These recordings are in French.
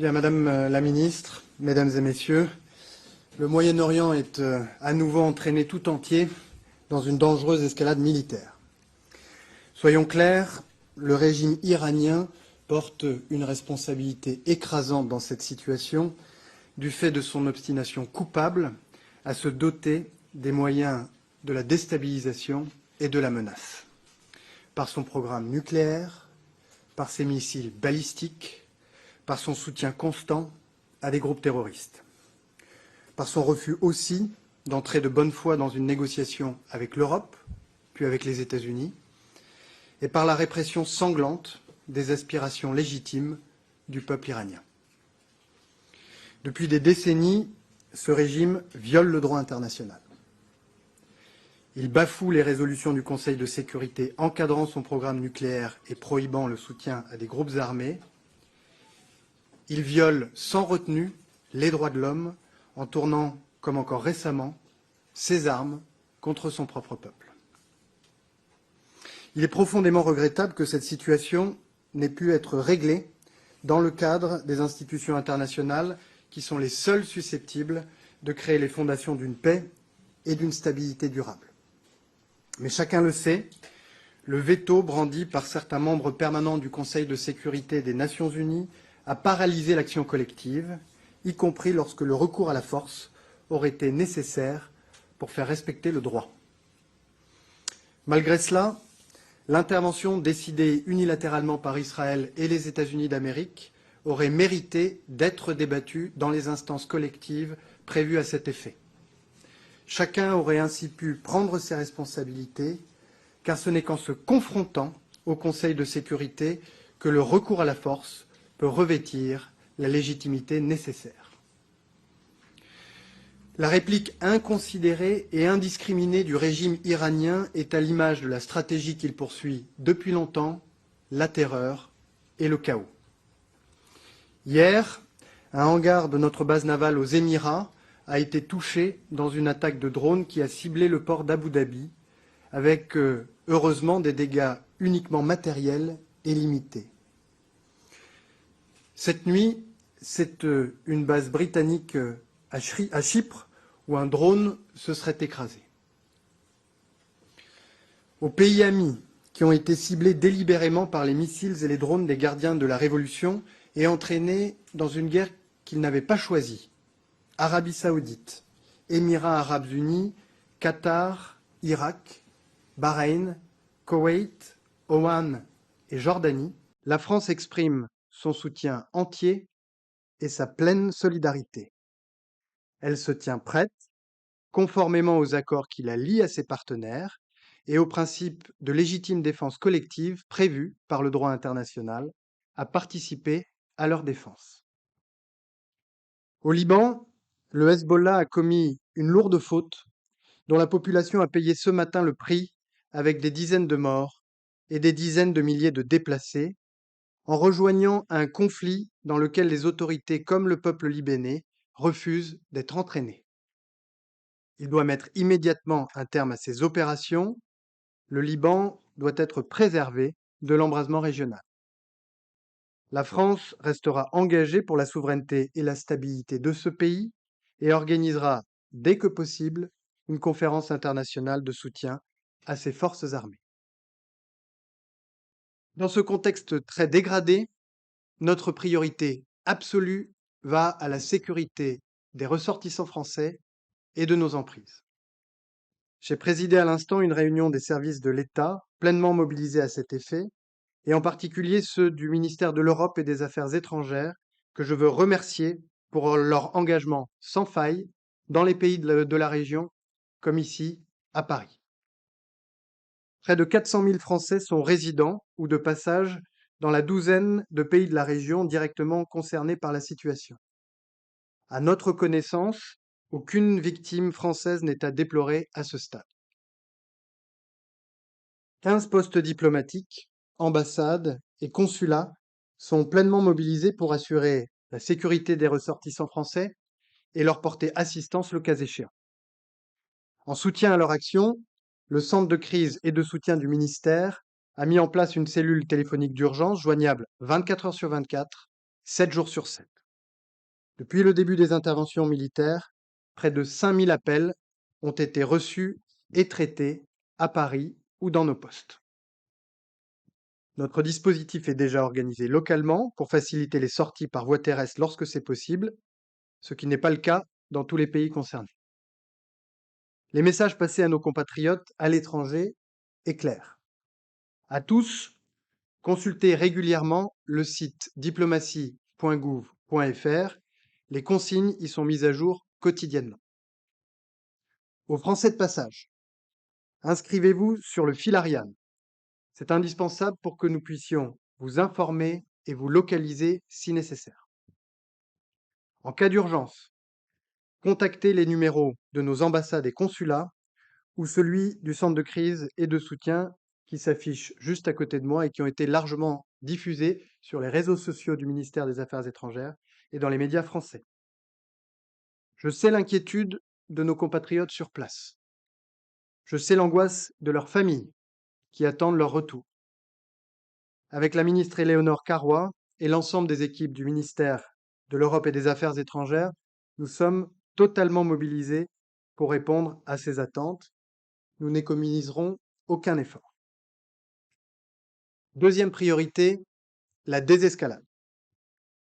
Bien, Madame la Ministre, Mesdames et Messieurs, le Moyen-Orient est à nouveau entraîné tout entier dans une dangereuse escalade militaire. Soyons clairs, le régime iranien porte une responsabilité écrasante dans cette situation du fait de son obstination coupable à se doter des moyens de la déstabilisation et de la menace. Par son programme nucléaire, par ses missiles balistiques, par son soutien constant à des groupes terroristes, par son refus aussi d'entrer de bonne foi dans une négociation avec l'Europe, puis avec les États-Unis, et par la répression sanglante des aspirations légitimes du peuple iranien. Depuis des décennies, ce régime viole le droit international. Il bafoue les résolutions du Conseil de sécurité encadrant son programme nucléaire et prohibant le soutien à des groupes armés. Il viole sans retenue les droits de l'homme en tournant, comme encore récemment, ses armes contre son propre peuple. Il est profondément regrettable que cette situation n'ait pu être réglée dans le cadre des institutions internationales qui sont les seules susceptibles de créer les fondations d'une paix et d'une stabilité durable. Mais chacun le sait, le veto brandi par certains membres permanents du Conseil de sécurité des Nations unies a paralysé l'action collective, y compris lorsque le recours à la force aurait été nécessaire pour faire respecter le droit. Malgré cela, l'intervention décidée unilatéralement par Israël et les États-Unis d'Amérique aurait mérité d'être débattue dans les instances collectives prévues à cet effet. Chacun aurait ainsi pu prendre ses responsabilités, car ce n'est qu'en se confrontant au Conseil de sécurité que le recours à la force peut revêtir la légitimité nécessaire. La réplique inconsidérée et indiscriminée du régime iranien est à l'image de la stratégie qu'il poursuit depuis longtemps, la terreur et le chaos. Hier, un hangar de notre base navale aux Émirats a été touché dans une attaque de drone qui a ciblé le port d'Abu Dhabi, avec heureusement des dégâts uniquement matériels et limités. Cette nuit, c'est une base britannique à Chypre où un drone se serait écrasé. Aux pays amis qui ont été ciblés délibérément par les missiles et les drones des gardiens de la Révolution et entraînés dans une guerre qu'ils n'avaient pas choisie, Arabie saoudite, Émirats arabes unis, Qatar, Irak, Bahreïn, Koweït, Oman et Jordanie, la France exprime son soutien entier et sa pleine solidarité. Elle se tient prête, conformément aux accords qui la lient à ses partenaires et aux principes de légitime défense collective prévus par le droit international, à participer à leur défense. Au Liban, le Hezbollah a commis une lourde faute dont la population a payé ce matin le prix avec des dizaines de morts et des dizaines de milliers de déplacés, en rejoignant un conflit dans lequel les autorités comme le peuple libanais refusent d'être entraînés. Il doit mettre immédiatement un terme à ces opérations. Le Liban doit être préservé de l'embrasement régional. La France restera engagée pour la souveraineté et la stabilité de ce pays et organisera, dès que possible, une conférence internationale de soutien à ses forces armées. Dans ce contexte très dégradé, notre priorité absolue va à la sécurité des ressortissants français et de nos emprises. J'ai présidé à l'instant une réunion des services de l'État pleinement mobilisés à cet effet, et en particulier ceux du ministère de l'Europe et des Affaires étrangères, que je veux remercier pour leur engagement sans faille dans les pays de la région, comme ici, à Paris. Près de 400 000 Français sont résidents ou de passage dans la douzaine de pays de la région directement concernés par la situation. À notre connaissance, aucune victime française n'est à déplorer à ce stade. 15 postes diplomatiques, ambassades et consulats sont pleinement mobilisés pour assurer la sécurité des ressortissants français et leur porter assistance le cas échéant. En soutien à leur action, le centre de crise et de soutien du ministère a mis en place une cellule téléphonique d'urgence joignable 24 heures sur 24, 7 jours sur 7. Depuis le début des interventions militaires, près de 5000 appels ont été reçus et traités à Paris ou dans nos postes. Notre dispositif est déjà organisé localement pour faciliter les sorties par voie terrestre lorsque c'est possible, ce qui n'est pas le cas dans tous les pays concernés. Les messages passés à nos compatriotes à l'étranger est clair. À tous, consultez régulièrement le site diplomatie.gouv.fr. Les consignes y sont mises à jour quotidiennement. Aux Français de passage, inscrivez-vous sur le fil Ariane. C'est indispensable pour que nous puissions vous informer et vous localiser si nécessaire. En cas d'urgence, contactez les numéros de nos ambassades et consulats ou celui du centre de crise et de soutien qui s'affiche juste à côté de moi et qui ont été largement diffusés sur les réseaux sociaux du ministère des Affaires étrangères et dans les médias français. Je sais l'inquiétude de nos compatriotes sur place. Je sais l'angoisse de leurs familles qui attendent leur retour. Avec la ministre Éléonore Carrois et l'ensemble des équipes du ministère de l'Europe et des Affaires étrangères, nous sommes totalement mobilisés pour répondre à ces attentes. Nous n'économiserons aucun effort. Deuxième priorité, la désescalade.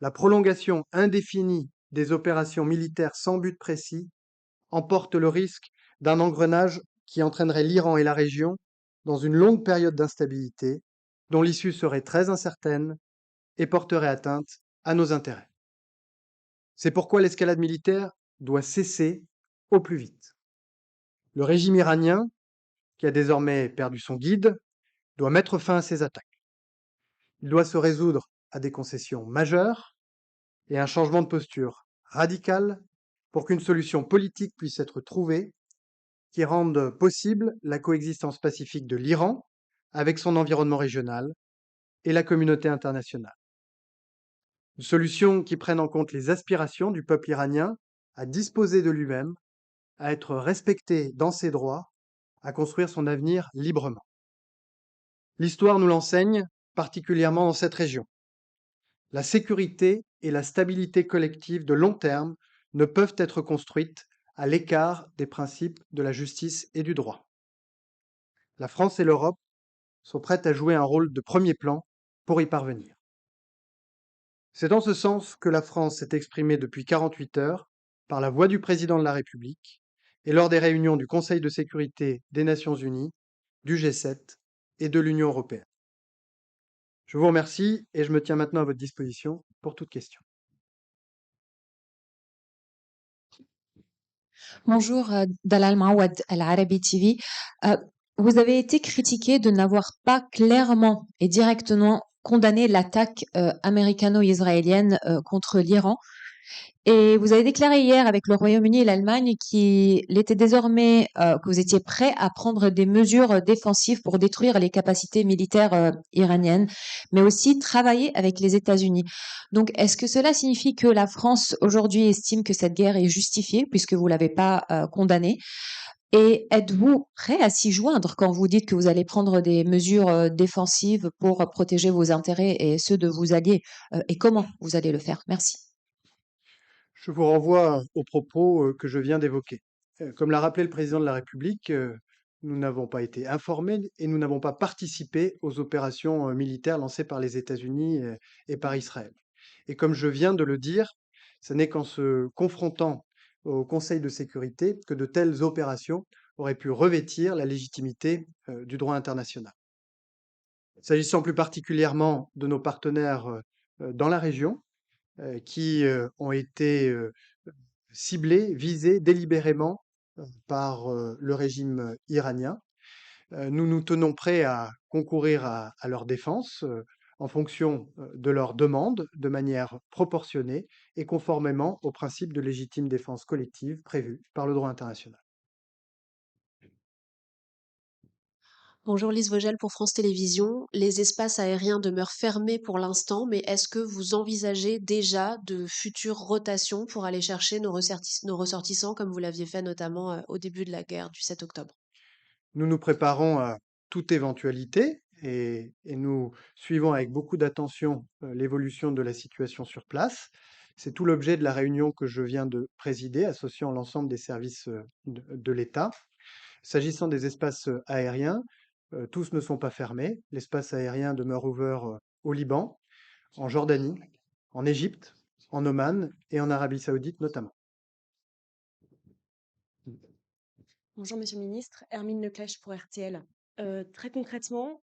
La prolongation indéfinie des opérations militaires sans but précis emporte le risque d'un engrenage qui entraînerait l'Iran et la région dans une longue période d'instabilité dont l'issue serait très incertaine et porterait atteinte à nos intérêts. C'est pourquoi l'escalade militaire doit cesser au plus vite. Le régime iranien, qui a désormais perdu son guide, doit mettre fin à ces attaques. Il doit se résoudre à des concessions majeures et un changement de posture radical pour qu'une solution politique puisse être trouvée qui rende possible la coexistence pacifique de l'Iran avec son environnement régional et la communauté internationale. Une solution qui prenne en compte les aspirations du peuple iranien à disposer de lui-même, à être respecté dans ses droits, à construire son avenir librement. L'histoire nous l'enseigne, particulièrement dans cette région. La sécurité et la stabilité collective de long terme ne peuvent être construites à l'écart des principes de la justice et du droit. La France et l'Europe sont prêtes à jouer un rôle de premier plan pour y parvenir. C'est dans ce sens que la France s'est exprimée depuis 48 heures par la voix du président de la République et lors des réunions du Conseil de sécurité des Nations Unies, du G7 et de l'Union européenne. Je vous remercie et je me tiens maintenant à votre disposition pour toute question. Bonjour, Dalal Mawad Al Arabi TV. Euh, Vous avez été critiqué de n'avoir pas clairement et directement condamné l'attaque américano-israélienne contre l'Iran. Et vous avez déclaré hier avec le Royaume-Uni et l'Allemagne qu'il était désormais que vous étiez prêt à prendre des mesures défensives pour détruire les capacités militaires iraniennes, mais aussi travailler avec les États-Unis. Donc, est-ce que cela signifie que la France aujourd'hui estime que cette guerre est justifiée puisque vous l'avez pas condamnée? Et êtes-vous prêt à s'y joindre quand vous dites que vous allez prendre des mesures défensives pour protéger vos intérêts et ceux de vos alliés? Et comment vous allez le faire? Merci. Je vous renvoie aux propos que je viens d'évoquer. Comme l'a rappelé le président de la République, nous n'avons pas été informés et nous n'avons pas participé aux opérations militaires lancées par les États-Unis et par Israël. Et comme je viens de le dire, ce n'est qu'en se confrontant au Conseil de sécurité que de telles opérations auraient pu revêtir la légitimité du droit international. S'agissant plus particulièrement de nos partenaires dans la région, qui ont été ciblés, visés délibérément par le régime iranien. Nous nous tenons prêts à concourir à leur défense en fonction de leurs demandes, de manière proportionnée et conformément aux principes de légitime défense collective prévus par le droit international. Bonjour Lise Vogel pour France Télévisions. Les espaces aériens demeurent fermés pour l'instant, mais est-ce que vous envisagez déjà de futures rotations pour aller chercher nos ressortissants comme vous l'aviez fait notamment au début de la guerre du 7 octobre? Nous nous préparons à toute éventualité et nous suivons avec beaucoup d'attention l'évolution de la situation sur place. C'est tout l'objet de la réunion que je viens de présider, associant l'ensemble des services de l'État. S'agissant des espaces aériens, tous ne sont pas fermés. L'espace aérien demeure ouvert au Liban, en Jordanie, en Égypte, en Oman et en Arabie Saoudite notamment. Bonjour Monsieur le Ministre, Hermine Leclèche pour RTL. Très concrètement,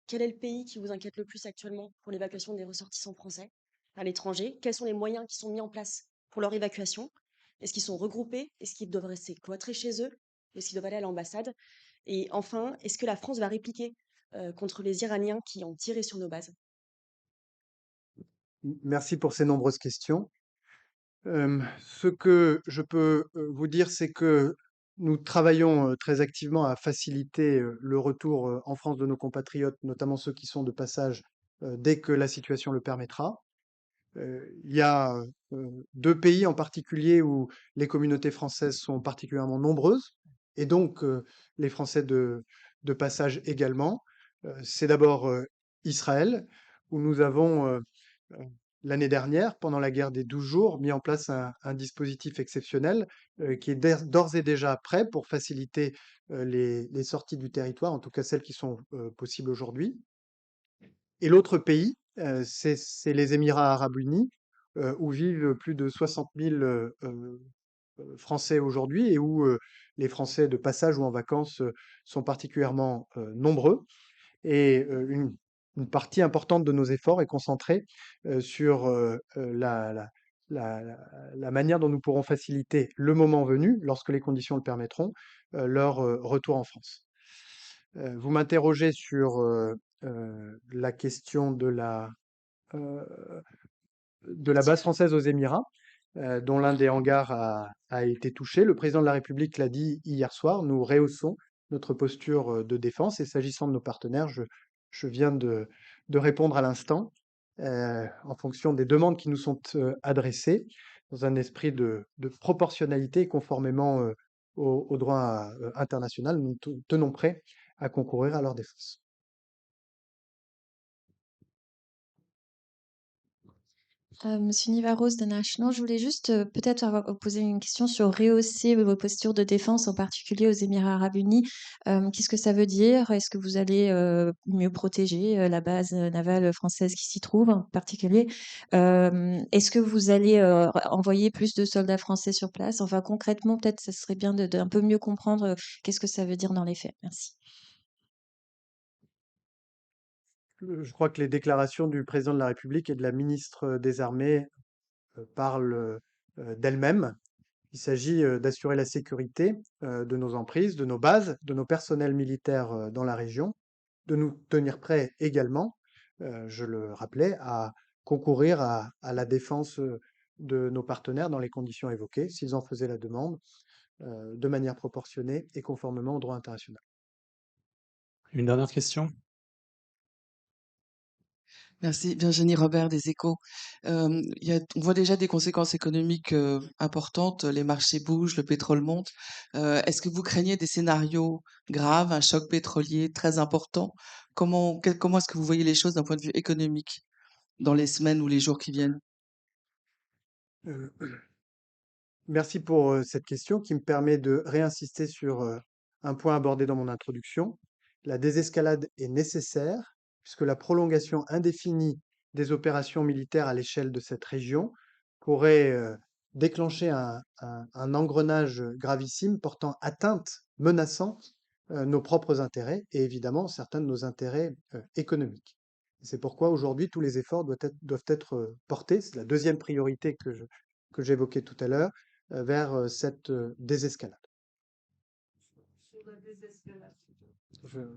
quel est le pays qui vous inquiète le plus actuellement pour l'évacuation des ressortissants français à l'étranger? Quels sont les moyens qui sont mis en place pour leur évacuation? Est-ce qu'ils sont regroupés? Est-ce qu'ils doivent rester cloîtrés chez eux? Est-ce qu'ils doivent aller à l'ambassade? Et enfin, est-ce que la France va répliquer contre les Iraniens qui ont tiré sur nos bases? Merci pour ces nombreuses questions. Ce que je peux vous dire, c'est que nous travaillons très activement à faciliter le retour en France de nos compatriotes, notamment ceux qui sont de passage, dès que la situation le permettra. Il y a 2 pays en particulier où les communautés françaises sont particulièrement nombreuses et donc les Français de passage également. C'est d'abord, Israël, où nous avons, heu, l'année dernière, pendant la guerre des 12 jours, mis en place un dispositif exceptionnel, qui est d'ores et déjà prêt pour faciliter, les sorties du territoire, en tout cas celles qui sont, possibles aujourd'hui. Et l'autre pays, c'est les Émirats arabes unis, où vivent plus de 60 000 Français aujourd'hui et où les Français de passage ou en vacances sont particulièrement nombreux. Et une partie importante de nos efforts est concentrée sur la manière dont nous pourrons faciliter le moment venu, lorsque les conditions le permettront, leur retour en France. Vous m'interrogez sur la question euh, de la base française aux Émirats, dont l'un des hangars a été touché. Le président de la République l'a dit hier soir, nous rehaussons notre posture de défense. Et s'agissant de nos partenaires, je viens de répondre à l'instant, en fonction des demandes qui nous sont adressées, dans un esprit de proportionnalité et conformément au droit international. Nous tenons prêts à concourir à leur défense. Monsieur Nivaros de National, je voulais juste peut-être vous poser une question sur rehausser vos postures de défense, en particulier aux Émirats arabes unis. Qu'est-ce que ça veut dire? Est-ce que vous allez mieux protéger la base navale française qui s'y trouve en particulier? Est-ce que vous allez envoyer plus de soldats français sur place? Enfin, concrètement, peut-être ça serait bien d'un peu mieux comprendre qu'est-ce que ça veut dire dans les faits. Merci. Je crois que les déclarations du président de la République et de la ministre des Armées parlent d'elles-mêmes. Il s'agit d'assurer la sécurité de nos emprises, de nos bases, de nos personnels militaires dans la région, de nous tenir prêts également, je le rappelais, à concourir à la défense de nos partenaires dans les conditions évoquées, s'ils en faisaient la demande, de manière proportionnée et conformément au droit international. Une dernière question? Merci, Virginie Robert des Échos. On voit déjà des conséquences économiques importantes. Les marchés bougent, le pétrole monte. Est-ce que vous craignez des scénarios graves, un choc pétrolier très important? Comment est-ce que vous voyez les choses d'un point de vue économique dans les semaines ou les jours qui viennent? Euh, Merci pour cette question qui me permet de réinsister sur un point abordé dans mon introduction. La désescalade est nécessaire puisque la prolongation indéfinie des opérations militaires à l'échelle de cette région pourrait déclencher un engrenage gravissime portant atteinte, menaçant nos propres intérêts et évidemment certains de nos intérêts économiques. C'est pourquoi aujourd'hui tous les efforts doivent être portés, c'est la deuxième priorité que j'évoquais tout à l'heure, vers cette désescalade. Je-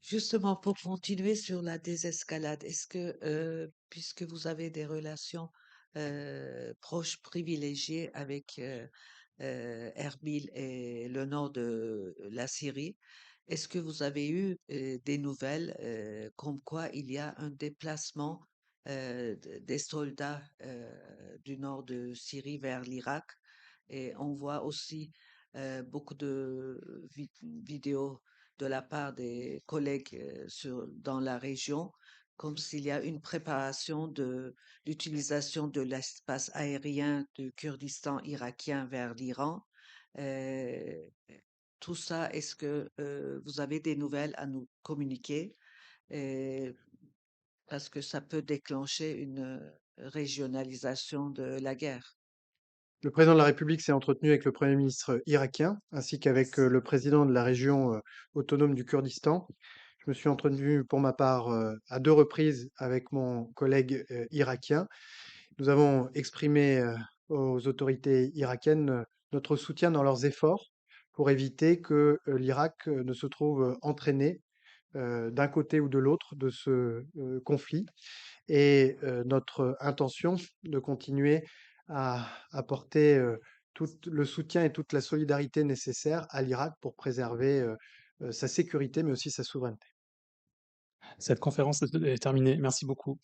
Justement, pour continuer sur la désescalade, est-ce que, puisque vous avez des relations proches privilégiées avec Erbil et le nord de la Syrie, est-ce que vous avez eu des nouvelles comme quoi il y a un déplacement des soldats du nord de Syrie vers l'Irak? Et on voit aussi beaucoup de vidéos de la part des collègues dans la région, comme s'il y a une préparation de l'utilisation de l'espace aérien du Kurdistan irakien vers l'Iran. Euh, tout ça, est-ce que vous avez des nouvelles à nous communiquer? Euh, Parce que ça peut déclencher une régionalisation de la guerre. Le président de la République s'est entretenu avec le Premier ministre irakien, ainsi qu'avec le président de la région autonome du Kurdistan. Je me suis entretenu pour ma part à 2 reprises avec mon collègue irakien. Nous avons exprimé aux autorités irakiennes notre soutien dans leurs efforts pour éviter que l'Irak ne se trouve entraîné d'un côté ou de l'autre de ce conflit et notre intention de continuer à apporter tout le soutien et toute la solidarité nécessaire à l'Irak pour préserver sa sécurité, mais aussi sa souveraineté. Cette conférence est terminée. Merci beaucoup.